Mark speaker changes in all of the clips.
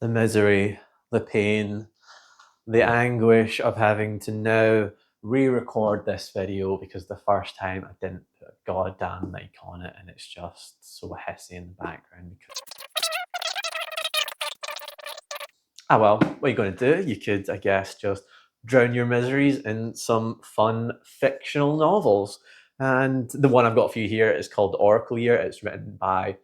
Speaker 1: the misery, the pain, the anguish of having to now re-record this video because the first time I didn't put a goddamn mic on it and it's just so hissy in the background. Well, what are you going to do? You could, I guess, just drown your miseries in some fun fictional novels. And the one I've got for you here is called The Oracle Year. It's written by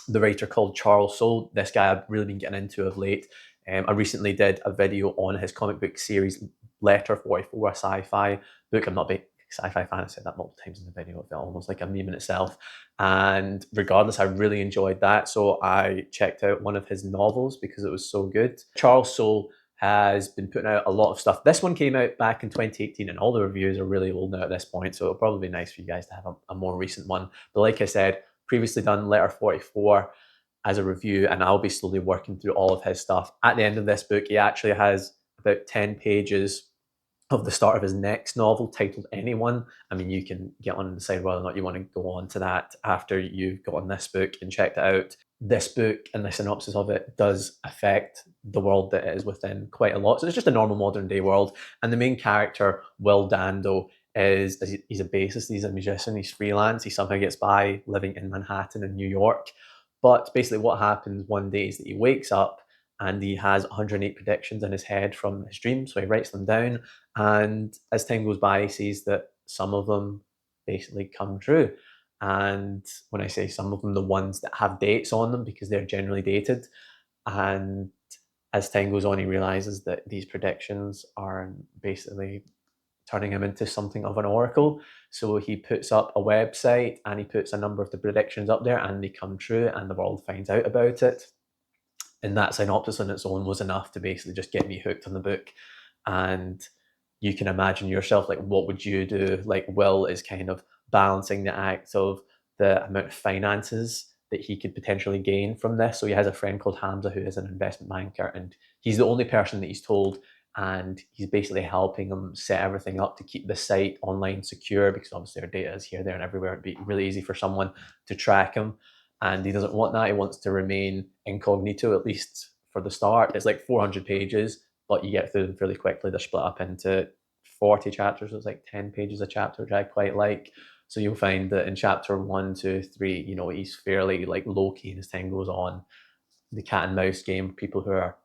Speaker 1: the writer called Charles Soule. This guy I've really been getting into of late. I recently did a video on his comic book series Letter 44, a sci-fi book. I'm not a big sci-fi fan. I said that multiple times in the video. It felt almost like a meme in itself. And regardless, I really enjoyed that. So I checked out one of his novels because it was so good. Charles Soule has been putting out a lot of stuff. This one came out back in 2018 and all the reviews are really old now at this point. So it'll probably be nice for you guys to have a more recent one. But like I said, previously done Letter 44 as a review, and I'll be slowly working through all of his stuff. At the end of this book, he actually has about 10 pages of the start of his next novel titled Anyone. I mean, you can get on and decide whether or not you want to go on to that after you've got on this book and checked it out. This book and the synopsis of it does affect the world that it is within quite a lot. So it's just a normal modern day world. And the main character, Will Dando, he's a bassist, he's a musician, he's freelance, he somehow gets by living in Manhattan and New York. But basically what happens one day is that he wakes up and he has 108 predictions in his head from his dreams, so he writes them down, and as time goes by he sees that some of them basically come true. And when I say some of them, the ones that have dates on them, because they're generally dated. And as time goes on he realizes that these predictions are basically turning him into something of an oracle. So he puts up a website and he puts a number of the predictions up there and they come true and the world finds out about it. And that synopsis on its own was enough to basically just get me hooked on the book. And you can imagine yourself, like, what would you do? Like, Will is kind of balancing the act of the amount of finances that he could potentially gain from this. So he has a friend called Hamza who is an investment banker, and he's the only person that he's told, and he's basically helping him set everything up to keep the site online secure, because obviously our data is here, there, and everywhere. It'd be really easy for someone to track him, and he doesn't want that. He wants to remain incognito, at least for the start. It's like 400 pages, but you get through them fairly quickly. They're split up into 40 chapters, so it's like 10 pages a chapter, which I quite like. So you'll find that in chapter 1, 2, 3, you know, he's fairly like low key, and as time goes on, the cat and mouse game, people who are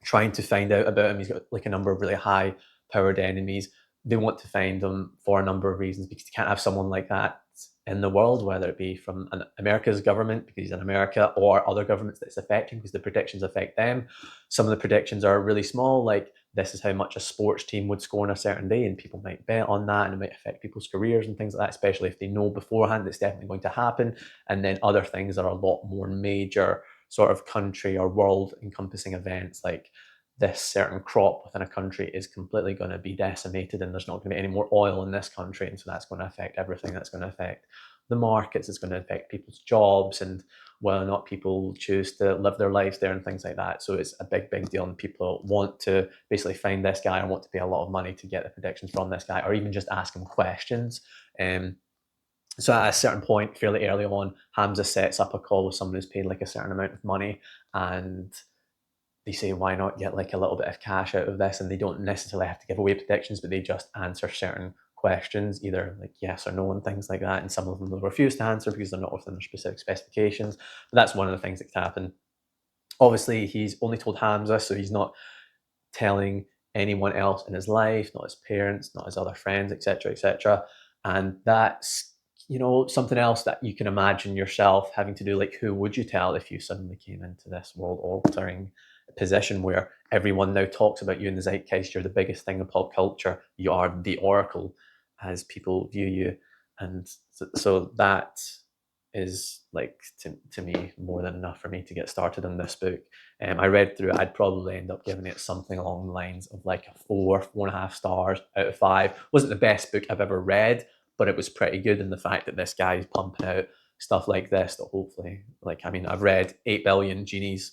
Speaker 1: trying to find out about him. He's got like a number of really high powered enemies. They want to find him for a number of reasons, because you can't have someone like that in the world, whether it be from America's government because he's in America, or other governments that it's affecting because the predictions affect them. Some of the predictions are really small, like this is how much a sports team would score on a certain day, and people might bet on that, and it might affect people's careers and things like that, especially if they know beforehand it's definitely going to happen. And then other things that are a lot more major, sort of country or world encompassing events, like this certain crop within a country is completely going to be decimated and there's not going to be any more oil in this country, and so that's going to affect everything. That's going to affect the markets, it's going to affect people's jobs and whether or not people choose to live their lives there and things like that. So it's a big deal, and people want to basically find this guy and want to pay a lot of money to get the predictions from this guy, or even just ask him questions. So at a certain point, fairly early on, Hamza sets up a call with someone who's paid like a certain amount of money, and they say, why not get like a little bit of cash out of this? And they don't necessarily have to give away predictions, but they just answer certain questions, either like yes or no and things like that. And some of them they'll refuse to answer because they're not within their specific specifications. But that's one of the things that can happen. Obviously, he's only told Hamza, so he's not telling anyone else in his life, not his parents, not his other friends, etc., etc. And that's, you know, something else that you can imagine yourself having to do. Like, who would you tell if you suddenly came into this world-altering position where everyone now talks about you in the zeitgeist? You're the biggest thing in pop culture. You are the oracle as people view you. And so that is, like, to me, more than enough for me to get started on this book. I read through it. I'd probably end up giving it something along the lines of like a 4.5 stars out of 5. Wasn't the best book I've ever read, but it was pretty good. And the fact that this guy is pumping out stuff like this, that hopefully, like, I mean, I've read 8 Billion Genies,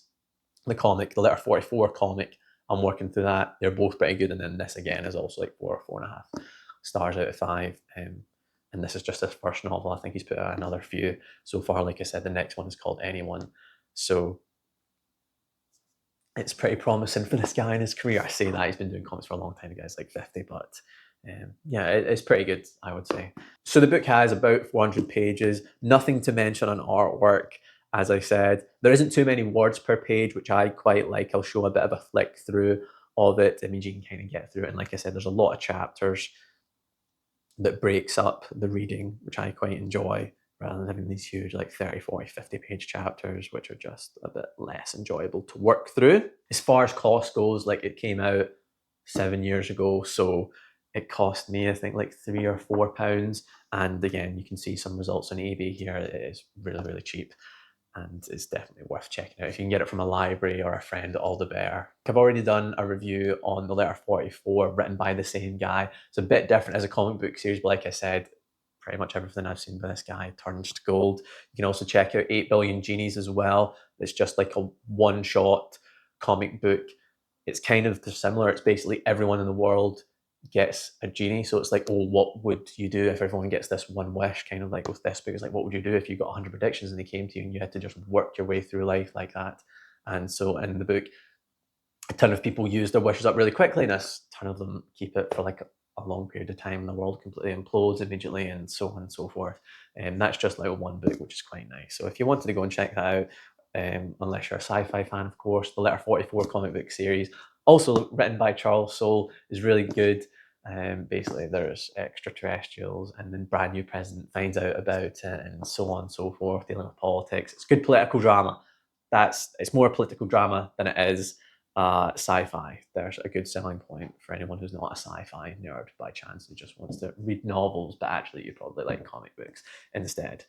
Speaker 1: the comic, the Letter 44 comic. I'm working through that. They're both pretty good. And then this again is also like 4.5 stars out of 5. And this is just his first novel. I think he's put out another few so far. Like I said, the next one is called Anyone. So it's pretty promising for this guy in his career. I say that he's been doing comics for a long time. The guy's like 50, but yeah, it's pretty good, I would say. So the book has about 400 pages, nothing to mention on artwork. As I said, there isn't too many words per page, which I quite like. I'll show a bit of a flick through of it. It means you can kind of get through it. And like I said, there's a lot of chapters that breaks up the reading, which I quite enjoy, rather than having these huge, like 30, 40, 50 page chapters, which are just a bit less enjoyable to work through. As far as cost goes, like it came out 7 years ago, so it cost me, I think, like £3 or £4. And again, you can see some results on eBay here. It is really, really cheap, and it's definitely worth checking out. If you can get it from a library or a friend, all the better. I've already done a review on the Letter 44 written by the same guy. It's a bit different as a comic book series, but like I said, pretty much everything I've seen by this guy turns to gold. You can also check out 8 Billion Genies as well. It's just like a one-shot comic book. It's kind of similar. It's basically everyone in the world gets a genie. So it's like, oh, what would you do if everyone gets this one wish? Kind of like with this book, it's like, what would you do if you got 100 predictions and they came to you and you had to just work your way through life like that? And so in the book, a ton of people use their wishes up really quickly, and a ton of them keep it for like a long period of time, and the world completely implodes immediately, and so on and so forth. And that's just like one book, which is quite nice. So if you wanted to go and check that out, unless you're a sci-fi fan, of course, the Letter 44 comic book series, also written by Charles Soule, is really good. Basically, there's extraterrestrials, and then brand new president finds out about it, and so on and so forth, dealing with politics. It's good political drama. It's more political drama than it is sci-fi. There's a good selling point for anyone who's not a sci-fi nerd by chance, who just wants to read novels, but actually you probably like comic books instead.